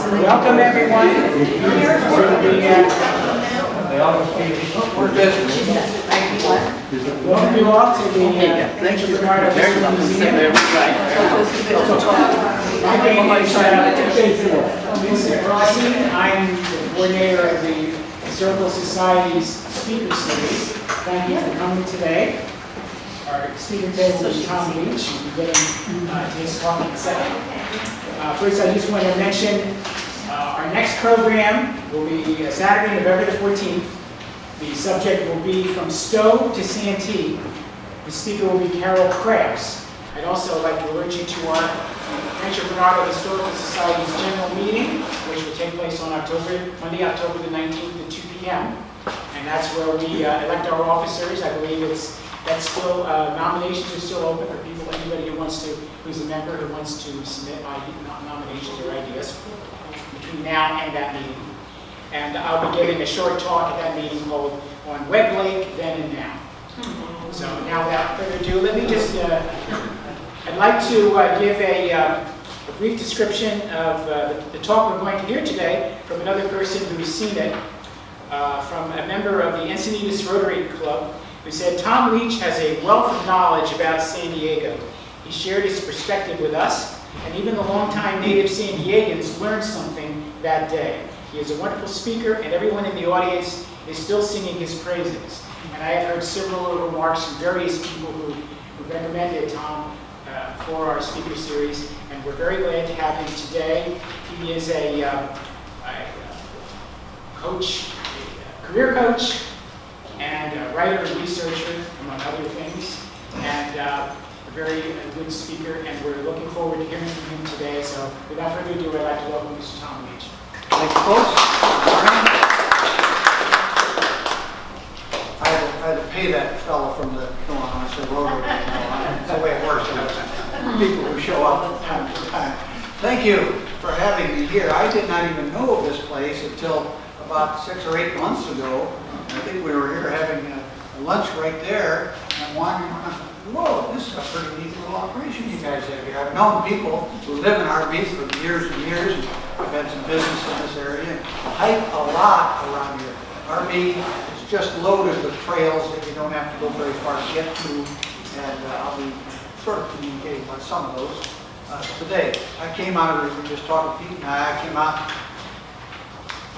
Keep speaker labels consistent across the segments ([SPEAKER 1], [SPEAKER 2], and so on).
[SPEAKER 1] Welcome everyone to welcome you all to the Chicago History Museum. My name is Vincent Rossi. I'm the coordinator of the Historical Society's Speaker Series. Thank you for coming today. Our speaker table is Tom Leech. We'll get him to his talk in a second. First, I just want to mention our next program will be Saturday, November the 14th. The subject will be From Stowe to Santee. The speaker will be Carol Krabs. I'd also like to alert you to our Rancho Bernardo Historical Society's general meeting, which will take place on Monday, October the 19th at 2 p.m. And that's where we elect our officers. I believe that's still, nominations are still open for people, anybody who's a member who wants to submit nominations or ideas between now and that meeting. And I'll be giving a short talk at that meeting called On Webb Lake, Then and Now. So now without further ado, let me just, I'd like to give a brief description of the talk we're going to hear today from another person who's seen it, from a member of the Encinitas Rotary Club, who said, Tom Leech has a wealth of knowledge about San Diego. He shared his perspective with us, and even the longtime native San Diegans learned something that day. He is a wonderful speaker, and everyone in the audience is still singing his praises. And I have heard similar remarks from various people who recommended Tom for our speaker series, and we're very glad to have him today. He is a coach, a career coach, and a writer and researcher, among other things, and a very good speaker, and we're looking forward to hearing from him today. So without further ado, I'd like to welcome Mr. Tom Leech.
[SPEAKER 2] Thank you, folks. I had to pay that fellow from the Rotary. That's the way it works. People who show up from time to time. Thank you for having me here. I did not even know of this place until about 6 or 8 months ago. I think we were here having a lunch right there, and wandering around. Whoa, this is a pretty neat little operation you guys have here. I've known people who live in RB for years and years, and I've had some business in this area. Hike a lot around here. RB is just loaded with trails that you don't have to go very far to get to, and I'll be sort of communicating about some of those today. I came out of, we were just talking to Pete and I came out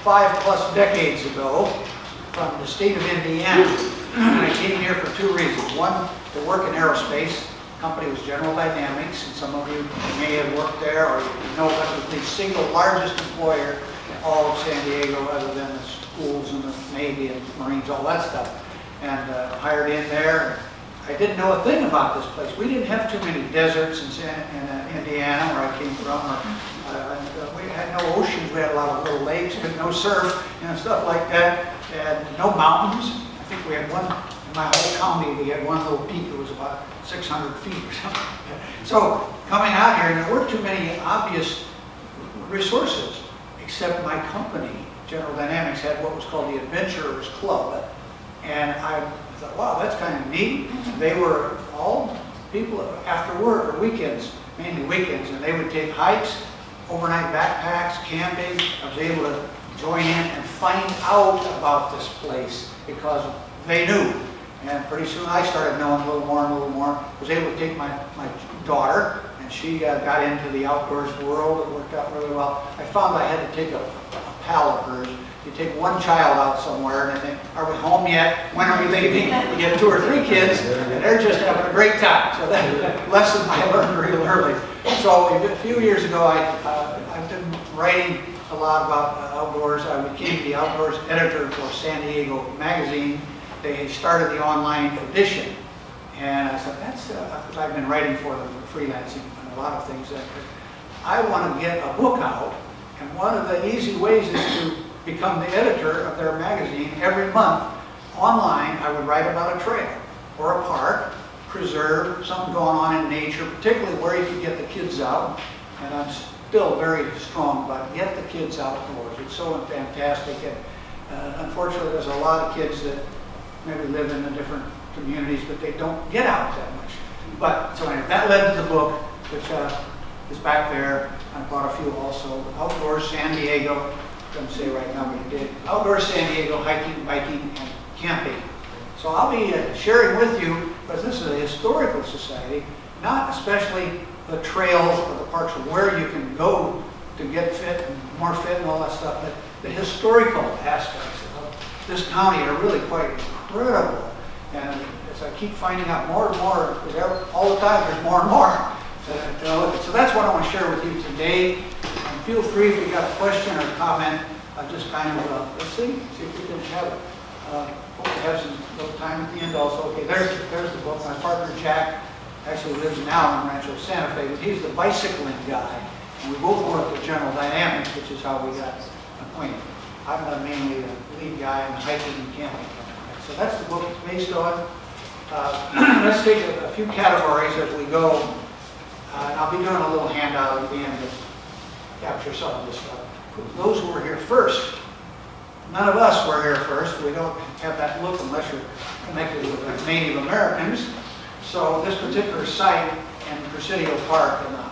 [SPEAKER 2] 5+ decades ago from the state of Indiana. And I came here for 2 reasons. One, to work in aerospace. The company was General Dynamics, and some of you may have worked there, or you know that was the single largest employer in all of San Diego, other than the schools and the Navy and Marines, all that stuff. And hired in there. I didn't know a thing about this place. We didn't have too many deserts in Indiana, where I came from. We had no oceans. We had a lot of little lakes, but no surf and stuff like that. And no mountains. I think we had one, in my whole county, we had one little peak that was about 600 feet or something. So coming out here, and there weren't too many obvious resources, except my company, General Dynamics, had what was called the Adventurers Club. And I thought, wow, that's kind of neat. They were all people after work or weekends, mainly weekends, and they would take hikes, overnight backpacks, camping. I was able to join in and find out about this place because they knew. And pretty soon I started knowing a little more and a little more. I was able to take my daughter, and she got into the outdoors world. It worked out really well. I found I had to take a pal of hers. You take one child out somewhere and they think, are we home yet? When are we leaving? You get 2 or 3 kids and they're just having a great time. So that lesson I learned real early. So a few years ago, I've been writing a lot about outdoors. I became the outdoors editor for San Diego Magazine. They started the online edition. And I said, because I've been writing for them for freelancing and a lot of things. I want to get a book out. And one of the easy ways is to become the editor of their magazine. Every month, online, I would write about a trail or a park, preserve, something going on in nature, particularly where you can get the kids out. And I'm still very strong about get the kids outdoors. It's so fantastic. And unfortunately, there's a lot of kids that maybe live in the different communities, but they don't get out that much. But so anyway, that led to the book, which is back there. I bought a few also. Outdoors San Diego, couldn't say right now, but it did. Outdoors San Diego, hiking, biking, and camping. So I'll be sharing with you, because this is a historical society, not especially the trails or the parks of where you can go to get fit and more fit and all that stuff, but the historical aspects of this county are really quite incredible. And as I keep finding out more and more, because all the time there's more and more to look at. So that's what I want to share with you today. And feel free if you got a question or comment, just kind of, let's see if we can have it. Hope to have some little time at the end also. Okay, there's the book. My partner Jack actually lives now in Rancho Santa Fe, but he's the bicycling guy. And we both work with General Dynamics, which is how we got acquainted. I'm mainly the lead guy in the hiking and camping. So that's the book it's based on. Let's take a few categories as we go. And I'll be doing a little handout at the end to capture some of this stuff. Those who were here first, none of us were here first. We don't have that look unless you're connected with the Native Americans. So this particular site in Presidio Park in the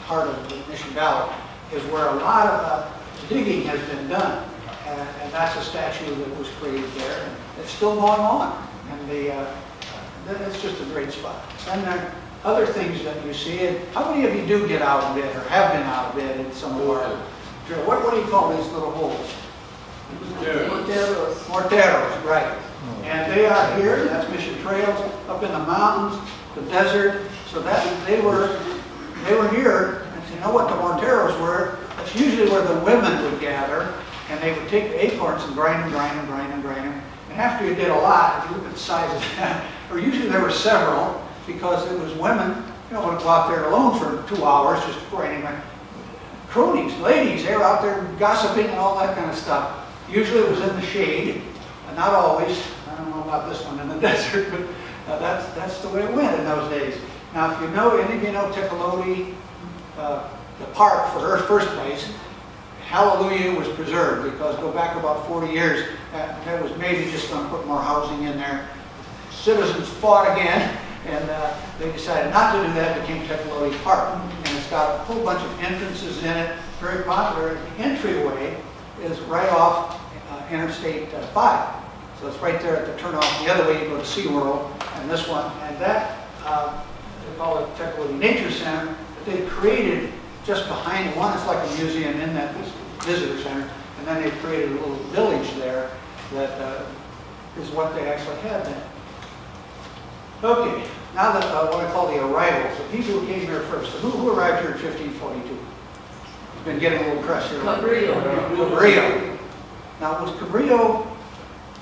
[SPEAKER 2] heart of the Mission Valley is where a lot of digging has been done. And that's a statue that was created there. And it's still going on. And it's just a great spot. And there are other things that you see. And how many of you do get out of bed or have been out of bed in some of our drill? What do you call these little holes? Morteros, right. And they are here, that's Mission Trails, up in the mountains, the desert. So that they were here, and you know what the morteros were? That's usually where the women would gather, and they would take the acorns and grind them. And after you did a lot, if you look at the size of that, or usually there were several, because it was women, you don't want to go out there alone for 2 hours just grinding. Cronies, ladies, they were out there gossiping and all that kind of stuff. Usually it was in the shade, not always. I don't know about this one in the desert, but that's the way it went in those days. Now, if you know, any of you know Tecolote, the park for her first place, Hallelujah was preserved because go back about 40 years, that was maybe just going to put more housing in there. Citizens fought again, and they decided not to do that. It became Tecolote Park, and it's got a whole bunch of entrances in it, very popular. The entryway is right off Interstate 5. So it's right there at the turnoff. The other way you go to SeaWorld, and this one, and that, they call it Tecolote Nature Center, that they've created just behind one. It's like a museum in that visitor center, and then they've created a little village there that is what they actually had then. Okay, now that what I call the arrivals, the people who came here first. So who arrived here in 1542? It's been getting a little press here. Cabrillo. Now, was Cabrillo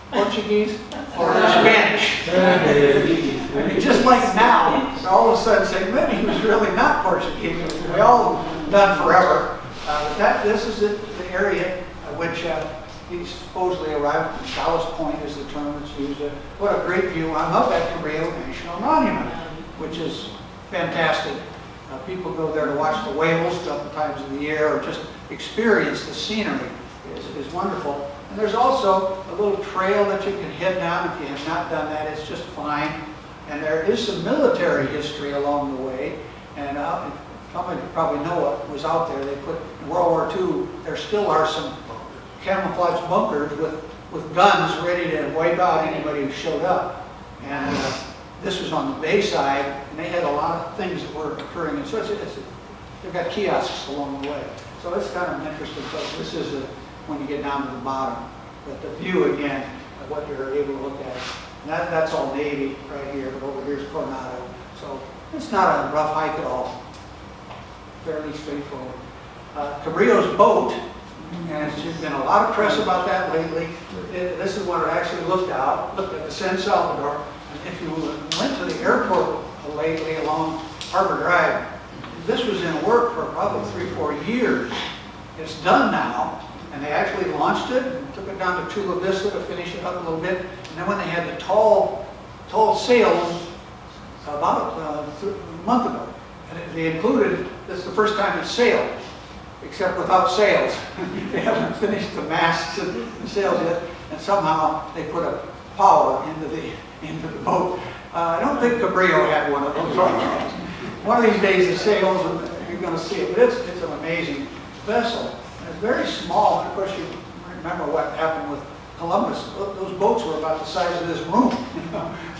[SPEAKER 2] Portuguese or Spanish? I mean, just like now, all of a sudden say, maybe he was really not Portuguese. We all done forever. This is the area which he supposedly arrived. Dallas Point is the term that's used. What a great view. I'm up at Cabrillo National Monument, which is fantastic. People go there to watch the whales a couple times of the year or just experience the scenery. Is wonderful. And there's also a little trail that you can head down. If you have not done that, it's just fine. And there is some military history along the way. And some of you probably know what was out there. They put in World War II, there still are some camouflage bunkers with guns ready to wipe out anybody who showed up. And this was on the bay side, and they had a lot of things that were occurring. And so they've got kiosks along the way. So it's kind of an interesting place. This is when you get down to the bottom. But the view, again, of what you're able to look at. And that's all Navy right here, but over here's Coronado. So it's not a rough hike at all. Fairly straightforward. Cabrillo's boat, and there's been a lot of press about that lately. This is what it actually looked at the San Salvador. And if you went to the airport lately along Harbor Drive, this was in work for probably 3-4 years. It's done now. And they actually launched it and took it down to Chula Vista to finish it up a little bit. And then when they had the tall sails about a month ago, and they included, this is the first time it's sailed, except without sails. They haven't finished the masts and the sails yet, and somehow they put a power into the boat. I don't think Cabrillo had one of those. One of these days the sails are you're going to see it. But it's an amazing vessel. And it's very small. And of course, you remember what happened with Columbus. Those boats were about the size of this room,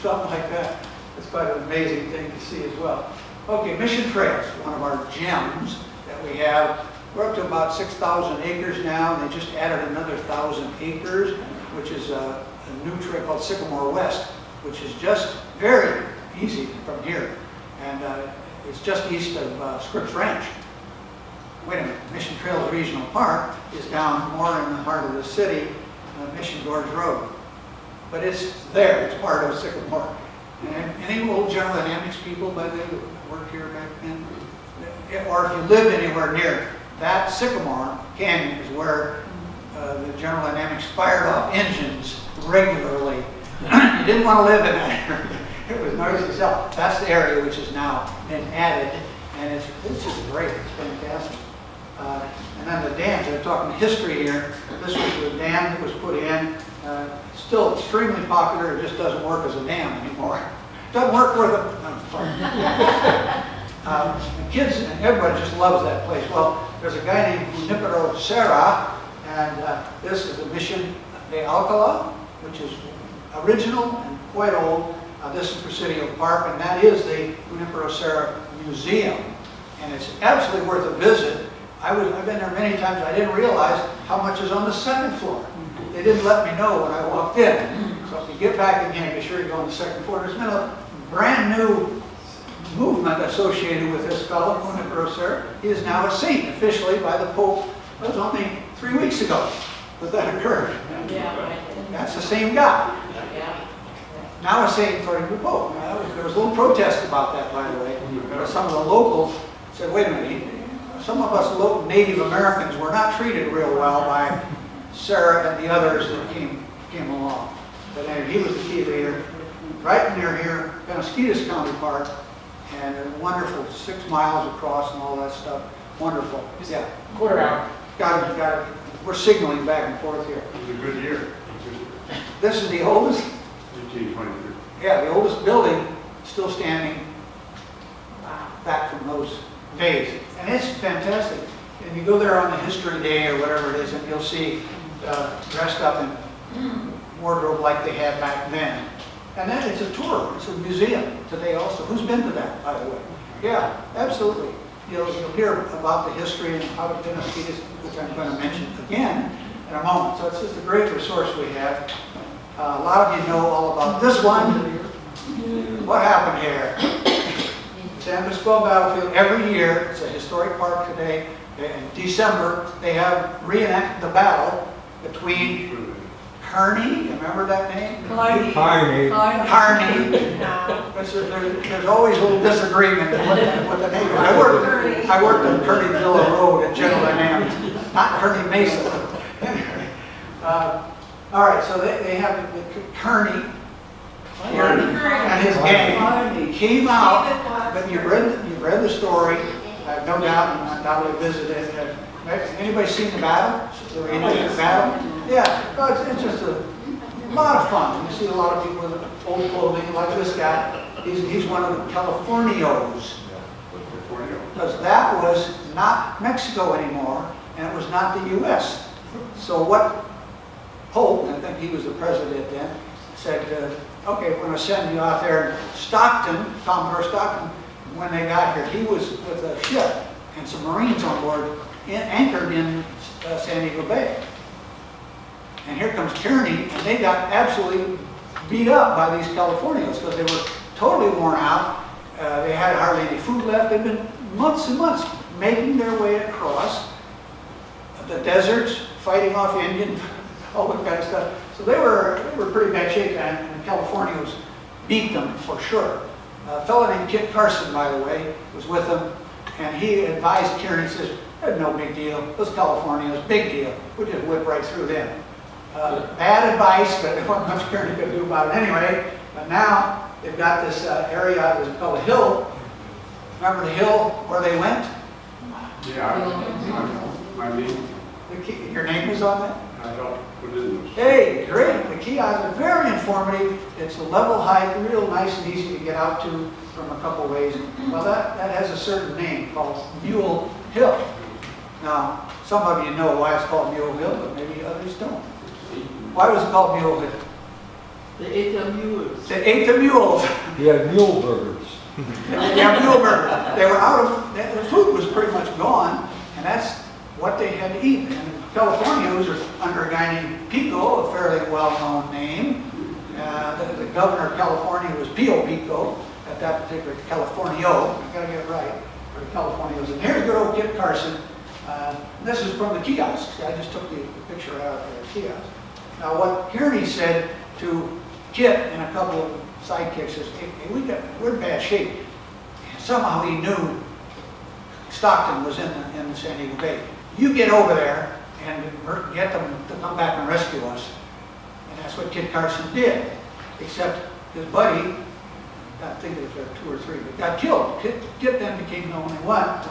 [SPEAKER 2] something like that. It's quite an amazing thing to see as well. Okay, Mission Trails, one of our gems that we have. We're up to about 6,000 acres now, and they just added another 1,000 acres, which is a new trail called Sycamore West, which is just very easy from here. And it's just east of Scripps Ranch. Wait a minute, Mission Trails Regional Park is down more in the heart of the city, Mission Gorge Road. But it's there, it's part of Sycamore. And any old General Dynamics people, by the way, who worked here back then, or if you lived anywhere near, that Sycamore Canyon is where the General Dynamics fired off engines regularly. You didn't want to live in that area. It was noisy as hell. That's the area which has now been added, and it's just great. It's fantastic. And then the dams, they're talking history here. This was the dam that was put in. Still extremely popular. It just doesn't work as a dam anymore. Doesn't work worth it. No, the kids and everybody just loves that place. Well, there's a guy named Junipero Serra, and this is the Mission de Alcala, which is original and quite old. This is Presidio Park, and that is the Junipero Serra Museum. And it's absolutely worth a visit. I've been there many times. I didn't realize how much is on the second floor. They didn't let me know when I walked in. So if you get back again, be sure you go on the second floor. There's been a brand new movement associated with this fellow, Junipero Serra. He is now a saint officially by the Pope. That was only 3 weeks ago that occurred. That's the same guy. Now a saint according to the Pope. There was a little protest about that, by the way. Some of the locals said, wait a minute, some of us local Native Americans were not treated real well by Sarah and the others that came along. But anyway, he was the key leader. Right near here, Penasquitas County Park, and a wonderful 6 miles across and all that stuff. Wonderful. Yeah.
[SPEAKER 1] Quarter hour.
[SPEAKER 2] Got it. We're signaling back and forth here.
[SPEAKER 3] It was a good year.
[SPEAKER 2] This is the oldest?
[SPEAKER 3] 1823.
[SPEAKER 2] Yeah, the oldest building still standing back from those days. And it's fantastic. And you go there on the history day or whatever it is, and you'll see dressed up in wardrobe like they had back then. And then it's a tour. It's a museum today also. Who's been to that, by the way? Yeah, absolutely. You'll hear about the history and how to Penasquitas, which I'm going to mention again in a moment. So it's just a great resource we have. A lot of you know all about this one. What happened here? San Cristobal Battlefield, every year, it's a historic park today. In December, they have reenacted the battle between Kearney, remember that name?
[SPEAKER 4] Kearney.
[SPEAKER 2] Kearney. There's always a little disagreement with the name. I worked on Kearney Villa Road at General Dynamics, not Kearney Mesa. All right, so they have the Kearney here, and his gang came out. But you've read the story. I have no doubt, and undoubtedly visited it. Anybody seen the battle? The battle? Yeah, no, it's just a lot of fun. You see a lot of people with old clothing, like this guy. He's one of the Californios. Because that was not Mexico anymore, and it was not the U.S. So what Pope, and I think he was the president then, said, okay, we're going to send you out there. Stockton, Commodore Stockton, when they got here, he was with a ship and some Marines on board, anchored in San Diego Bay. And here comes Kearney, and they got absolutely beat up by these Californians because they were totally worn out. They had hardly any food left. They'd been months and months making their way across the deserts, fighting off Indian, all that kind of stuff. So they were pretty bad shape, and the Californians beat them for sure. A fellow named Kit Carson, by the way, was with them, and he advised Kearney, says, no big deal. Those Californians, big deal. We'll just whip right through them. Bad advice, but there wasn't much Kearney could do about it anyway. But now they've got this area that's called a hill. Remember the hill where they went?
[SPEAKER 3] Yeah, my name.
[SPEAKER 2] Your name is on that?
[SPEAKER 3] I helped put in those.
[SPEAKER 2] Hey, great, the kiosk is very informative, it's a level hike, real nice and easy to get out to from a couple ways. Well, that has a certain name called Mule Hill. Now, some of you know why it's called Mule Hill, but maybe others don't. Why was it called Mule Hill?
[SPEAKER 4] They ate the mules.
[SPEAKER 2] They ate the mules.
[SPEAKER 5] You had mule burgers.
[SPEAKER 2] Yeah, mule burger. They were out of, the food was pretty much gone, and that's what they had to eat. And California was under a guy named Pico, a fairly well-known name. The governor of California was Pio Pico, at that particular Californio. I gotta get it right, for the Californios. And here's good old Kit Carson. This is from the kiosks. I just took the picture out of the kiosk. Now, what Kearney said to Kit and a couple of sidekicks is, hey, we're in bad shape. And somehow he knew Stockton was in the San Diego Bay. You get over there and get them to come back and rescue us. And that's what Kit Carson did. Except his buddy, I think it was 2 or 3, but got killed. Kit then became the only one.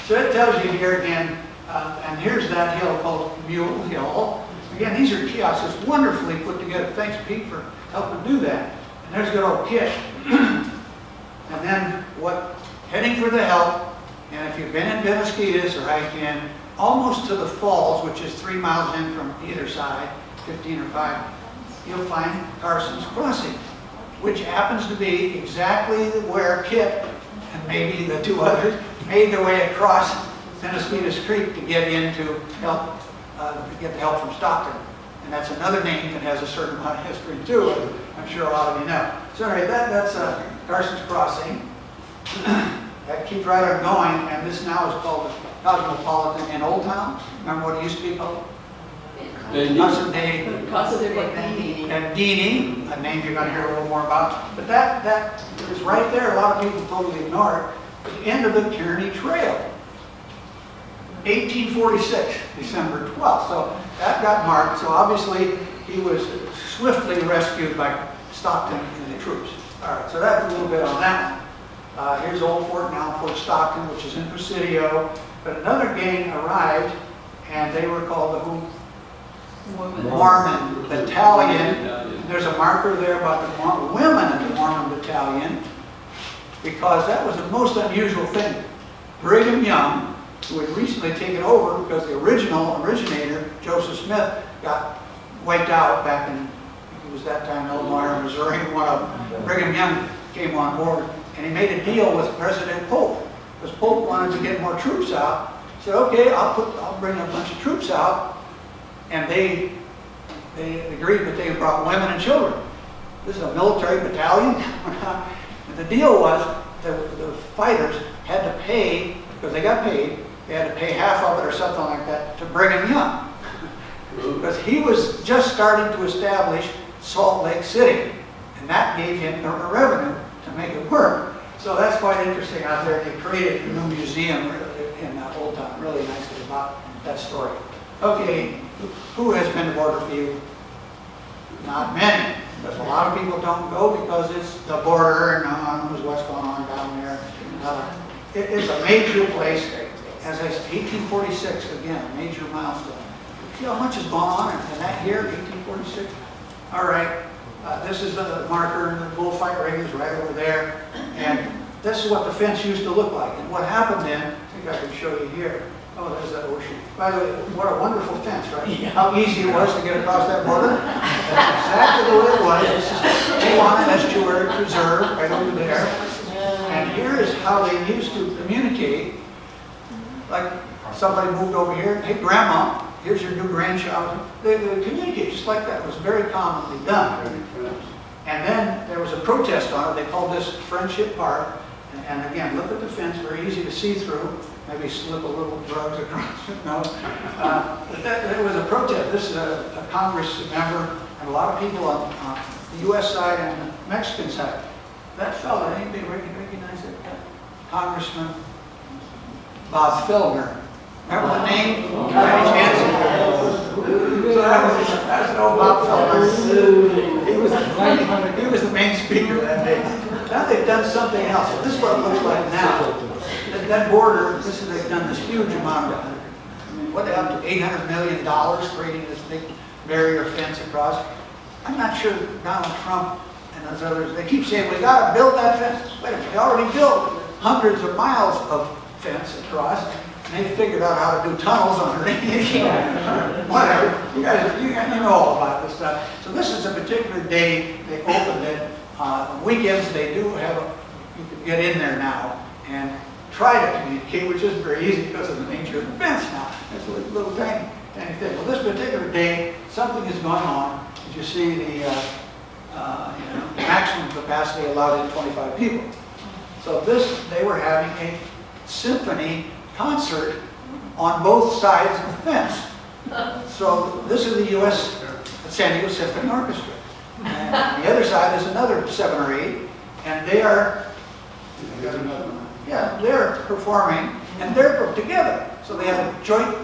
[SPEAKER 2] So it tells you here again, and here's that hill called Mule Hill. Again, these are kiosks, it's wonderfully put together. Thanks, Pete, for helping do that. And there's good old Kit. And then heading for the help, and if you've been in Benaskitas or hiked in, almost to the falls, which is 3 miles in from either side, 15 or 5, you'll find Carson's Crossing, which happens to be exactly where Kit and maybe the 2 others made their way across Benaskitas Creek to get in to help, get the help from Stockton. And that's another name that has a certain amount of history too, as I'm sure a lot of you know. So anyway, that's Carson's Crossing. That keeps right on going, and this now is called the Cosmopolitan in Old Town. Remember what it used to be called? Casa de
[SPEAKER 4] Casa de Bandini.
[SPEAKER 2] Bandini, a name you're going to hear a little more about. But that is right there. A lot of people totally ignore it. The end of the Kearney Trail. 1846, December 12th. So that got marked. So obviously he was swiftly rescued by Stockton and the troops. All right, so that's a little bit on that one. Here's Old Fort, now Fort Stockton, which is in Presidio. But another gang arrived, and they were called the who? Mormon Battalion. There's a marker there about the women in the Mormon Battalion, because that was the most unusual thing. Brigham Young, who had recently taken over because the originator, Joseph Smith, got wiped out back in, it was that time, Illinois or Missouri, one of them. Brigham Young came on board, and he made a deal with President Polk, because Polk wanted to get more troops out. He said, okay, I'll bring a bunch of troops out. And they agreed, but they brought women and children. This is a military battalion. And the deal was that the fighters had to pay, because they got paid, they had to pay half of it or something like that to Brigham Young. Because he was just starting to establish Salt Lake City. And that gave him the revenue to make it work. So that's quite interesting out there. They created a new museum in Old Town, really nicely about that story. Okay, who has been to Borderfield? Not many, because a lot of people don't go because it's the border and no one knows what's going on down there. It's a major place. As I said, 1846, again, a major milestone. See how much has gone on in that year, 1846? All right, this is the marker, and the bullfight ring is right over there. And this is what the fence used to look like. And what happened then, I think I can show you here. Oh, there's that ocean. By the way, what a wonderful fence, right? Yeah. How easy it was to get across that border. That's exactly the way it was. This is Tijuana Estuary Preserve, right over there. And here is how they used to communicate. Like somebody moved over here, hey, Grandma, here's your new grandchild. They would communicate just like that. It was very commonly done. And then there was a protest on it. They called this Friendship Park. And again, look at the fence, very easy to see through. Maybe slip a little drugs across it, no. But there was a protest. This is a Congress member, and a lot of people on the U.S. side and the Mexican side. That fellow, anybody recognize that? Congressman Bob Filner. Remember the name? Any chance? So that's an old Bob Filner. He was the main speaker that day. Now they've done something else. This is what it looks like now. That border, they've done this huge amount of what, up to $800 million creating this big barrier fence across. I'm not sure Donald Trump and those others, they keep saying, we gotta build that fence. Wait a minute, they already built hundreds of miles of fence across, and they figured out how to do tunnels underneath. Whatever, you guys know all about this stuff. So this is a particular day they opened it. On weekends, they do have you can get in there now and try to communicate, which isn't very easy because of the nature of the fence now. It's a little tiny thing. Well, this particular day, something is going on. As you see, the maximum capacity allowed is 25 people. So they were having a symphony concert on both sides of the fence. So this is the U.S. San Diego Symphony Orchestra. And on the other side is another 7 or 8, and they are, they're performing, and they're put together. So they have a joint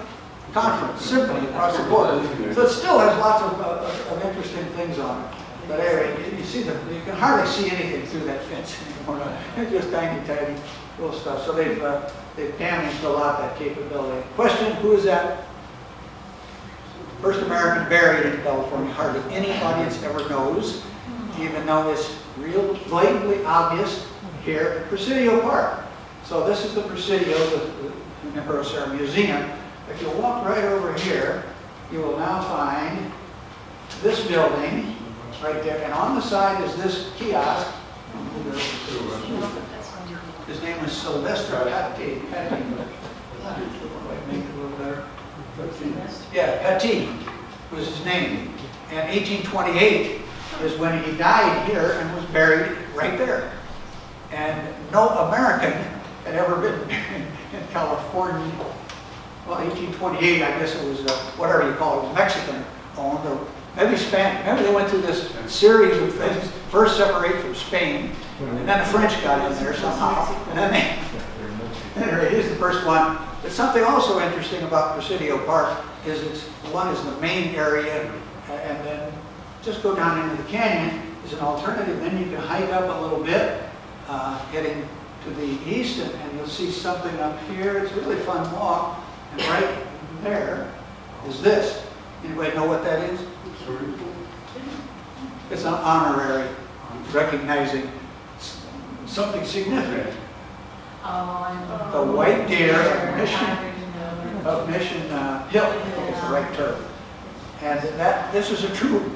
[SPEAKER 2] conference, symphony across the board. So it still has lots of interesting things on it. But anyway, you see you can hardly see anything through that fence anymore. It's just tiny little stuff. So they've damaged a lot that capability. Question, who is that? First American buried in California. Hardly any audience ever knows, even though it's real blatantly obvious here at Presidio Park. So this is the Presidio, the Necrosera Museum. If you walk right over here, you will now find this building right there. And on the side is this kiosk. His name was Sylvester Petit. Make it a little better. Yeah, Petit was his name. And 1828 is when he died here and was buried right there. And no American had ever been buried in California. Well, 1828, I guess it was whatever you call it, Mexican owned, or maybe Spanish. Maybe they went through this series of things. First separate from Spain, and then the French got in there somehow. And then anyway, here's the first one. But something also interesting about Presidio Park is one is the main area, and then just go down into the canyon is an alternative. Then you can hike up a little bit, getting to the east, and you'll see something up here. It's a really fun walk. And right there is this. Anybody know what that is? It's an honorary recognizing something significant. The white deer of Mission Hill, I think it's the right term. And this is a true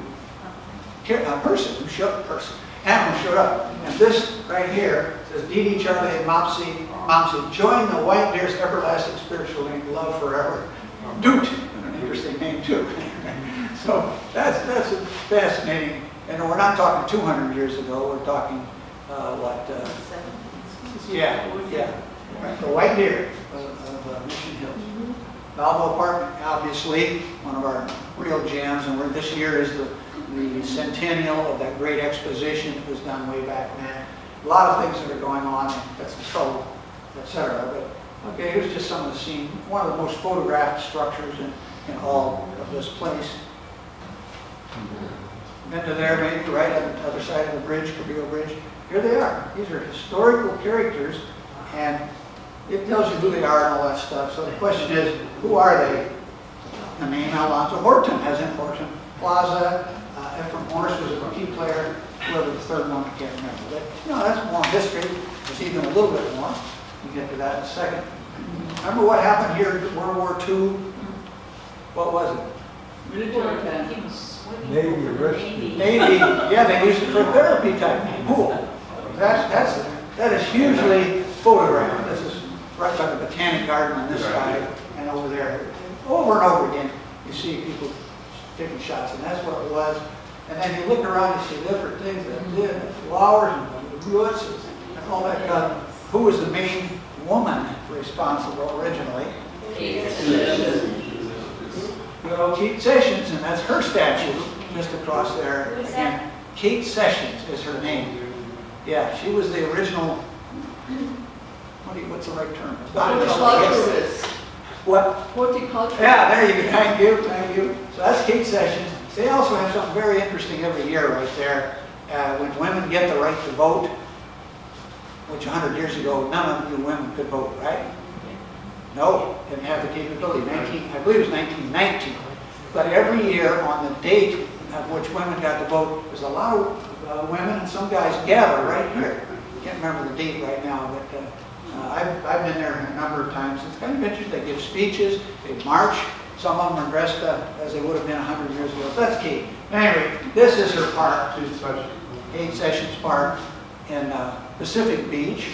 [SPEAKER 2] animal showed up. And this right here says, Dee Dee, Charlie, and Mopsy, join the white deer's everlasting spiritual name, love forever. Doot, an interesting name too. So that's fascinating. And we're not talking 200 years ago, we're talking right, the white deer of Mission Hills. Balboa Park, obviously, one of our real gems, and this year is the centennial of that great exposition that was done way back then. A lot of things that are going on, that's the trouble, etc. But okay, here's just some of the scene. One of the most photographed structures in all of this place. Been to there, maybe right on the other side of the bridge, Cabrillo Bridge. Here they are. These are historical characters, and it tells you who they are and all that stuff. So the question is, who are they? The name Alonzo Horton has important. Plaza, Ephraim Morris was a key player. Whoever the third one, I can't remember. But, that's more history. There's even a little bit more. We'll get to that in a second. Remember what happened here in World War II? What was it?
[SPEAKER 4] Military camp.
[SPEAKER 5] Navy rescue.
[SPEAKER 2] Navy, they used it for therapy type pool. That is hugely photographed. This is right by the Botanic Garden on this side and over there. Over and over again, you see people taking shots, and that's what it was. And then you look around and see different things that did, and flowers and roots and all that stuff. Who was the main woman responsible originally? Kate Sessions, and that's her statue just across there. Again, Kate Sessions is her name. Yeah, she was the original. What's the right term?
[SPEAKER 4] Horticulturist.
[SPEAKER 2] What?
[SPEAKER 4] Horticulturist.
[SPEAKER 2] Yeah, there you go. Thank you. So that's Kate Sessions. They also have something very interesting every year right there. When women get the right to vote, which 100 years ago, none of you women could vote, right? No, didn't have the capability. I believe it was 1919. But every year on the date of which women got to vote, there's a lot of women and some guys gather right here. Can't remember the date right now, but I've been there a number of times. It's kind of interesting. They give speeches, they march. Some of them are dressed up as they would have been 100 years ago. So that's Kate. Anyway, this is her park, Kate Sessions Park in Pacific Beach.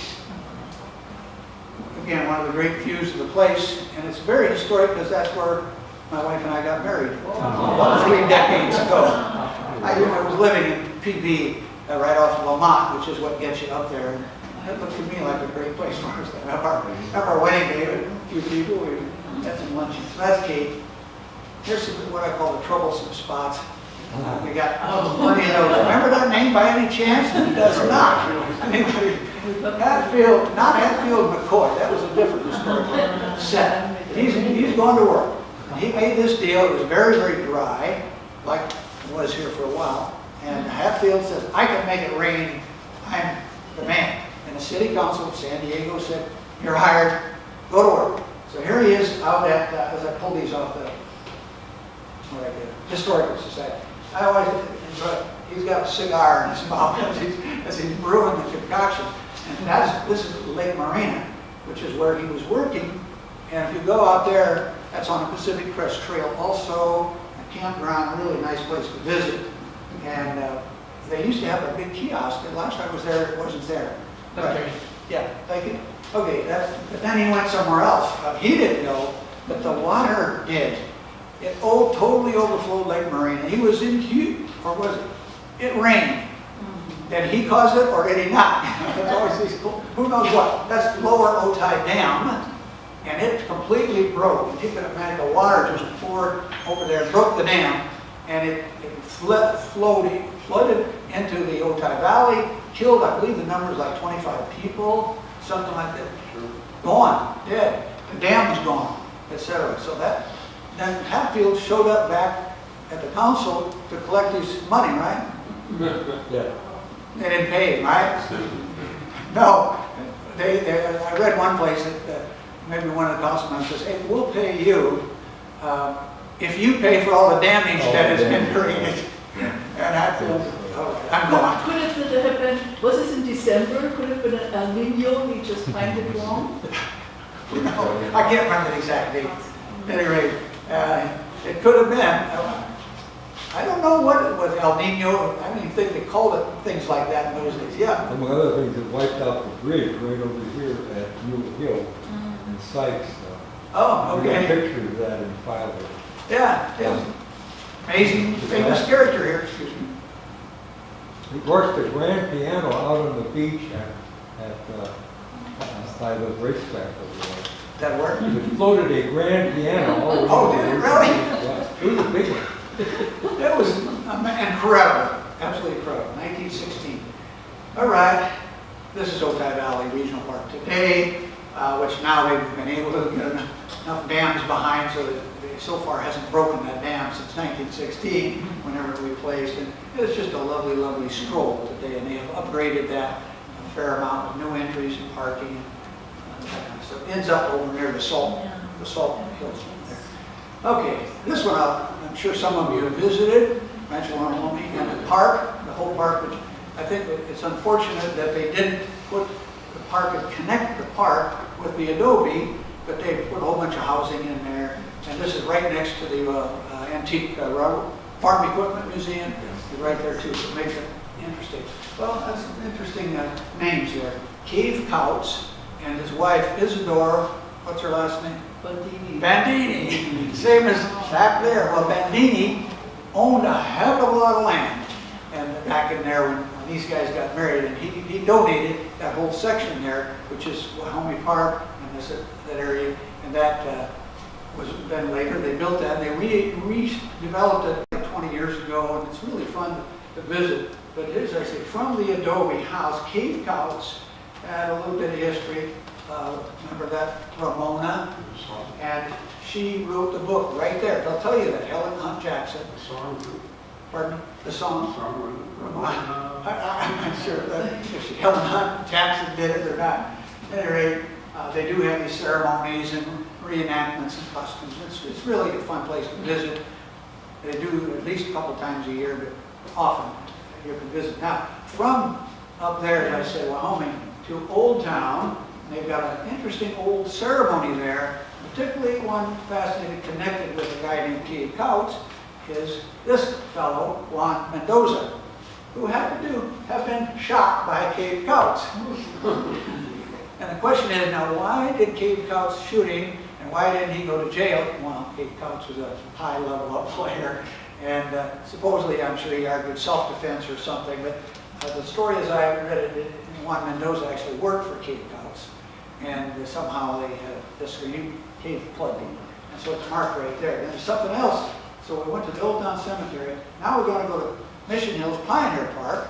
[SPEAKER 2] Again, one of the great views of the place, and it's very historic because that's where my wife and I got married about 3 decades ago. I was living in PB right off of Lamont, which is what gets you up there. And it looked to me like a great place for us to have our wedding day with a few people. We had some luncheon. So that's Kate. Here's what I call the troublesome spots. We got plenty of those. Remember that name by any chance? It does not. Hatfield, not Hatfield McCoy. That was a different historical set. He's going to work. He made this deal. It was very, very dry, like it was here for a while. And Hatfield says, I can make it rain. I'm the man. And the city council of San Diego said, you're hired. Go to work. So here he is out at, as I pull these off the Historical Society. I always enjoy, he's got a cigar in his mouth as he's brewing the concoction. And this is Lake Marina, which is where he was working. And if you go out there, that's on the Pacific Crest Trail. Also, a campground, a really nice place to visit. And they used to have a big kiosk. And last time I was there, it wasn't there. But, yeah, thank you. Okay, but then he went somewhere else. He didn't know, but the water did. It totally overflowed Lake Marina. He was in Hugh, or was it? It rained. Did he cause it or did he not? Who knows what? That's Lower Otay Dam, and it completely broke. And you can imagine the water just poured over there, broke the dam, and it flooded into the Otay Valley, killed, I believe the number is like 25 people, something like that. Gone, dead. The dam was gone, etc. So then Hatfield showed up back at the council to collect his money, right?
[SPEAKER 5] Yeah.
[SPEAKER 2] They didn't pay him, right? No. I read one place that maybe one of the councilmen says, hey, we'll pay you if you pay for all the damage that has been created. And Hatfield, I'm gone.
[SPEAKER 4] Could it have been, was this in December? Could it have been an El Nino, he just timed it wrong?
[SPEAKER 2] No, I can't remember the exact date. At any rate, it could have been. I don't know what it was, El Nino. I don't even think they called it things like that in those days. Yeah.
[SPEAKER 5] Among other things, it wiped out the bridge right over here at Mule Hill in Sykes.
[SPEAKER 2] Oh,
[SPEAKER 5] We got
[SPEAKER 2] okay.
[SPEAKER 5] pictures of that in file.
[SPEAKER 2] Yeah. Amazing, famous character here. Excuse me.
[SPEAKER 5] Of course, the grand piano out on the beach by the racetrack over there.
[SPEAKER 2] That work?
[SPEAKER 5] It floated a grand piano all over.
[SPEAKER 2] Oh, did it really?
[SPEAKER 5] Yeah, it was a big one.
[SPEAKER 2] That was incredible, absolutely incredible, 1916. All right, this is Otay Valley Regional Park today, which now they've been able to get enough dams behind so that they so far hasn't broken that dam since 1916, whenever we placed. And it's just a lovely, lovely stroll today, and they have upgraded that a fair amount with new entries and parking and that kind of stuff. Ends up over near the Salt Hills there. Okay, this one I'm sure some of you have visited, and the park, the whole park, which I think it's unfortunate that they didn't put the park and connect the park with the adobe, but they put a whole bunch of housing in there. And this is right next to the antique farm equipment museum. It's right there too, so it makes it interesting. Well, that's some interesting names here. Cave Couts and his wife Isidore, what's her last name? Bandini, same as back there. Well, Bandini owned a heck of a lot of land, and back in there when these guys got married, and he donated that whole section there, which is Wahomie Park and that area, and that was then later they built that. And they redeveloped it like 20 years ago, and it's really fun to visit. But here's, I say, from the adobe house, Cave Couts, and a little bit of history. Remember that Ramona? And she wrote the book right there. They'll tell you that, Helen Hunt Jackson. Pardon me? The song? Ramona. I'm not sure if Helen Hunt Jackson did it or not. At any rate, they do have these ceremonies, and reenactments and costumes. It's really a fun place to visit. They do at least a couple times a year, but often you can visit. Now, from up there, as I said, Wyoming, to Old Town, they've got an interesting old ceremony there, particularly one fascinating, connected with a guy named Cave Couch, is this fellow, Juan Mendoza, who happened to have been shot by Cave Couch. And the question is, now, why did Cave Couch shoot him, and why didn't he go to jail? Well, Cave Couch was a high-level player, and supposedly, I'm sure he argued self-defense or something, but the story as I read it, Juan Mendoza actually worked for Cave Couch, and somehow they had a disagreement. Cave plugged him, and so it's marked right there. And there's something else. So we went to the Old Town Cemetery. Now we're going to go to Mission Hills Pioneer Park.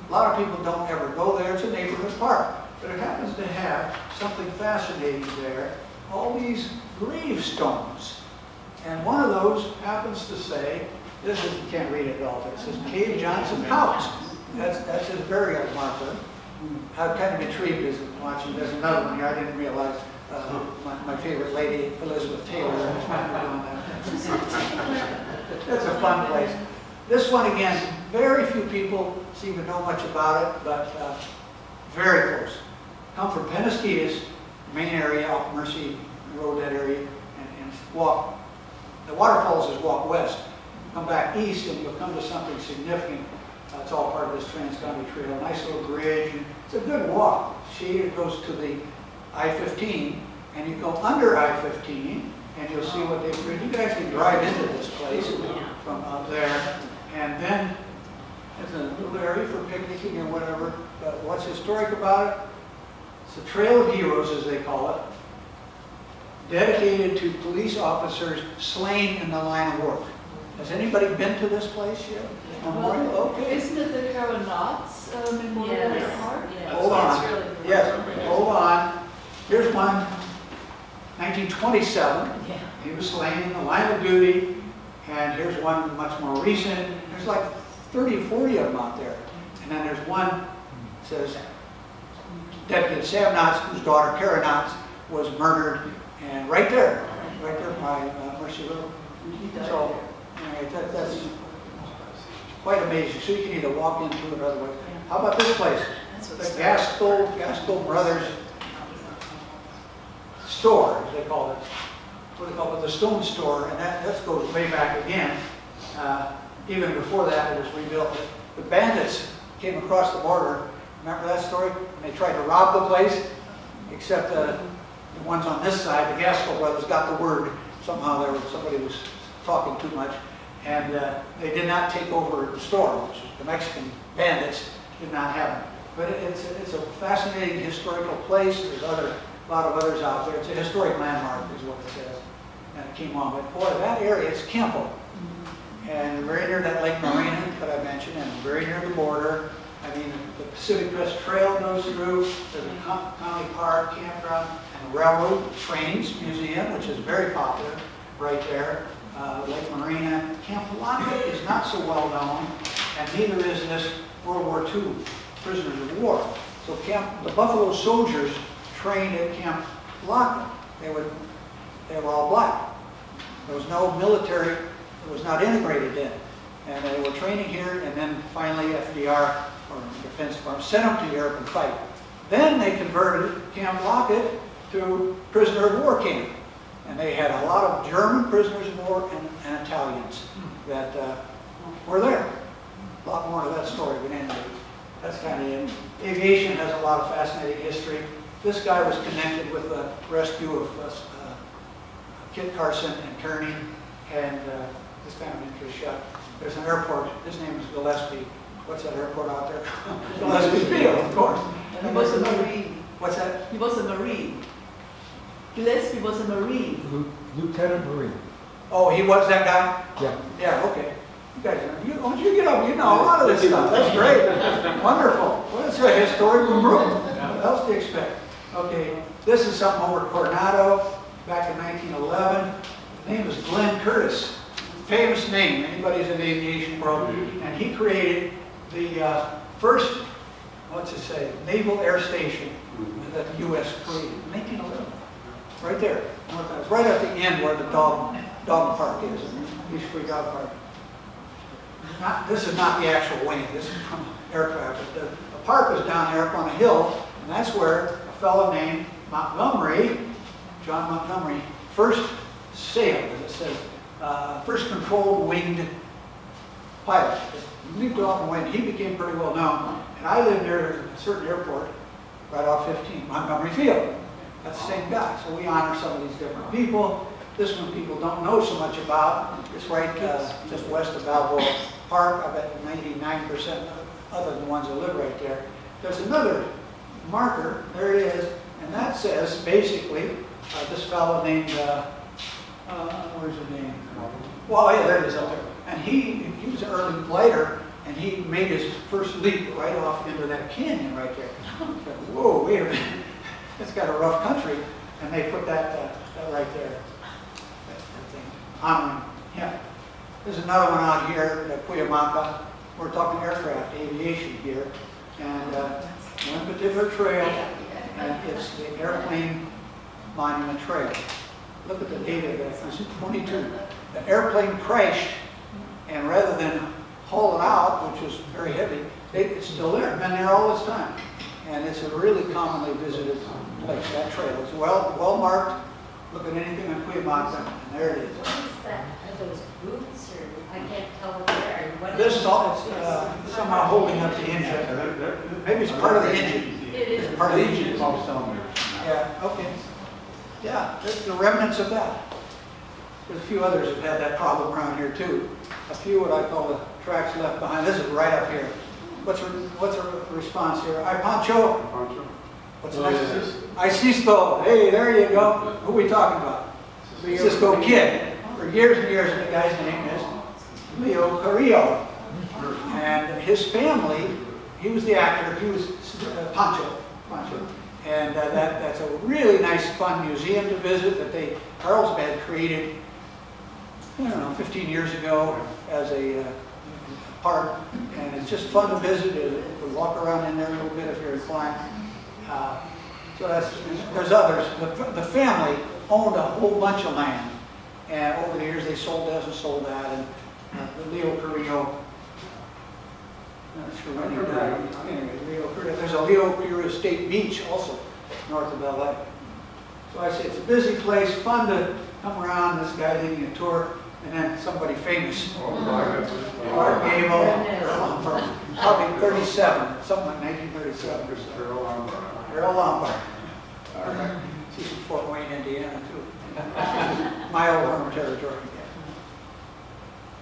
[SPEAKER 2] A lot of people don't ever go there. It's a neighborhood park. But it happens to have something fascinating there. All these gravestones. And one of those happens to say, you can't read it at all, but it says Cave Johnson House. That's his burial marker. I'm kind of intrigued as I'm watching. There's another one here. I didn't realize my favorite lady, Elizabeth Taylor. That's a fun place. This one, again, very few people seem to know much about it, but very close. Come from Penasquitas, main area, off Mercy Road, that area, and walk. The waterfalls is walk west. Come back east, and you'll come to something significant. It's all part of this trans-county trail. Nice little bridge. It's a good walk. It goes to the I-15, and you go under I-15, and you'll see what they've created. You can actually drive into this place from up there, and then it's a little area for picnicking or whatever. But what's historic about it? It's the Trail of Heroes, as they call it, dedicated to police officers slain in the line of work. Has anybody been to this place yet?
[SPEAKER 4] Well,
[SPEAKER 2] Okay.
[SPEAKER 4] isn't it the Carolinates Memorial Park?
[SPEAKER 2] Hold on. Yes, hold on. Here's one, 1927.
[SPEAKER 4] Yeah.
[SPEAKER 2] He was slain in the line of duty. And here's one much more recent. There's like 30 or 40 of them out there. And then there's one that says Deputy Sam Knotts, whose daughter Kara Knotts was murdered. And right there by Mercy Road. So anyway, that's quite amazing. So you can either walk into it or otherwise. How about this place? The Gaskell Brothers store, as they call it. What they call it, the Stone Store, and that goes way back again. Even before that, it was rebuilt. The bandits came across the border. Remember that story? And they tried to rob the place, except the ones on this side, the Gaskell brothers, got the word. Somehow somebody was talking too much, and they did not take over the store, which the Mexican bandits did not have it. But it's a fascinating historical place. There's a lot of others out there. It's a historic landmark, is what it says. And it came on. But boy, that area, it's Kempo. And very near that Lake Marina that I mentioned, and very near the border. I mean, the Pacific Crest Trail goes through. There's a county park, campground, and a railroad trains museum, which is very popular right there. Lake Marina. Camp Lockett is not so well known, and neither is this World War II prisoners of war. So the Buffalo soldiers trained at Camp Lockett. They were all black. There was no military, it was not integrated in. And they were training here, and then finally FDR, or the Defense Department, sent them to Europe and fight. Then they converted Camp Lockett to prisoner of war camp. And they had a lot of German prisoners of war and Italians that were there. A lot more to that story, but anyway, that's kind of it. Aviation has a lot of fascinating history. This guy was connected with the rescue of Kit Carson and Kearney, and this kind of interest shot. There's an airport. His name is Gillespie. What's that airport out there? Gillespie Field, of course.
[SPEAKER 4] He was a Marine.
[SPEAKER 2] What's that?
[SPEAKER 4] He was a Marine. Gillespie was a Marine.
[SPEAKER 5] Lieutenant Marine.
[SPEAKER 2] Oh, he was that guy?
[SPEAKER 5] Yeah.
[SPEAKER 2] Yeah, okay. You guys, once you get up, you know a lot of this stuff. That's great. Wonderful. Well, it's a historical group. What else do you expect? Okay, this is something over at Coronado back in 1911. The name is Glenn Curtis. Famous name. Anybody's in the aviation world. And he created the first, what's it say, naval air station that the U.S. created in 1911. Right there. It's right at the end where the dog park is, Leech Free Dog Park. This is not the actual wing, this is from aircraft. But the park is down there up on a hill, and that's where a fellow named Montgomery, John Montgomery, first sailed, as it says, first controlled winged pilot. He leaped off and went. He became pretty well known. And I lived near a certain airport, right off 15, Montgomery Field. That's the same guy. So we honor some of these different people. This one people don't know so much about. It's right just west of Balboa Park. I bet 99% other than the ones that live right there. There's another marker. There it is. And that says, basically, this fellow named, where's his name? Well, yeah, there it is up there. And he was an early glider, and he made his first leap right off into that canyon right there. Whoa, wait a minute. It's got a rough country. And they put that right there. That thing, honoring him. There's another one out here at Cuyamaca. We're talking aircraft, aviation here. And one particular trail, and it's the Airplane Monument Trail. Look at the date of that. It's 22. The airplane crashed, and rather than haul it out, which was very heavy, it's still there. It's been there all this time. And it's a really commonly visited place, that trail. It's well marked. Look at anything on Cuyamaca, and there it is.
[SPEAKER 6] What is that? Are those boots, or I can't tell what they are? What
[SPEAKER 2] This
[SPEAKER 6] is
[SPEAKER 2] is all, it's somehow holding up the engine. Maybe it's part of the engine.
[SPEAKER 6] It is.
[SPEAKER 2] It's part of the engine.
[SPEAKER 3] It's all cylinders.
[SPEAKER 2] Yeah, okay. Yeah, there's the remnants of that. There's a few others that have had that problem around here too. A few what I call the tracks left behind. This is right up here. What's a response here? I Pancho.
[SPEAKER 3] Poncho?
[SPEAKER 2] What's the next? I Cisco. Hey, there you go. Who are we talking about? Cisco Kid. For years and years, the guy's name is Leo Carrillo. And his family, he was the actor, he was Pancho. And that's a really nice, fun museum to visit that Carlsbad created, I don't know, 15 years ago as a park. And it's just fun to visit. You can walk around in there a little bit if you're inclined. So there's others. The family owned a whole bunch of land. And over the years, they sold this and sold that. And the Leo Carrillo, I'm not sure when he died. Anyway, Leo Carrillo. There's a Leo Carrillo State Beach also, north of LA. So I say it's a busy place, fun to come around, this guy leading a tour, and then somebody famous. Art Gable, probably 37, something like 1937 or so. Harold Lombard. She's from Fort Wayne, Indiana, too. My old home territory.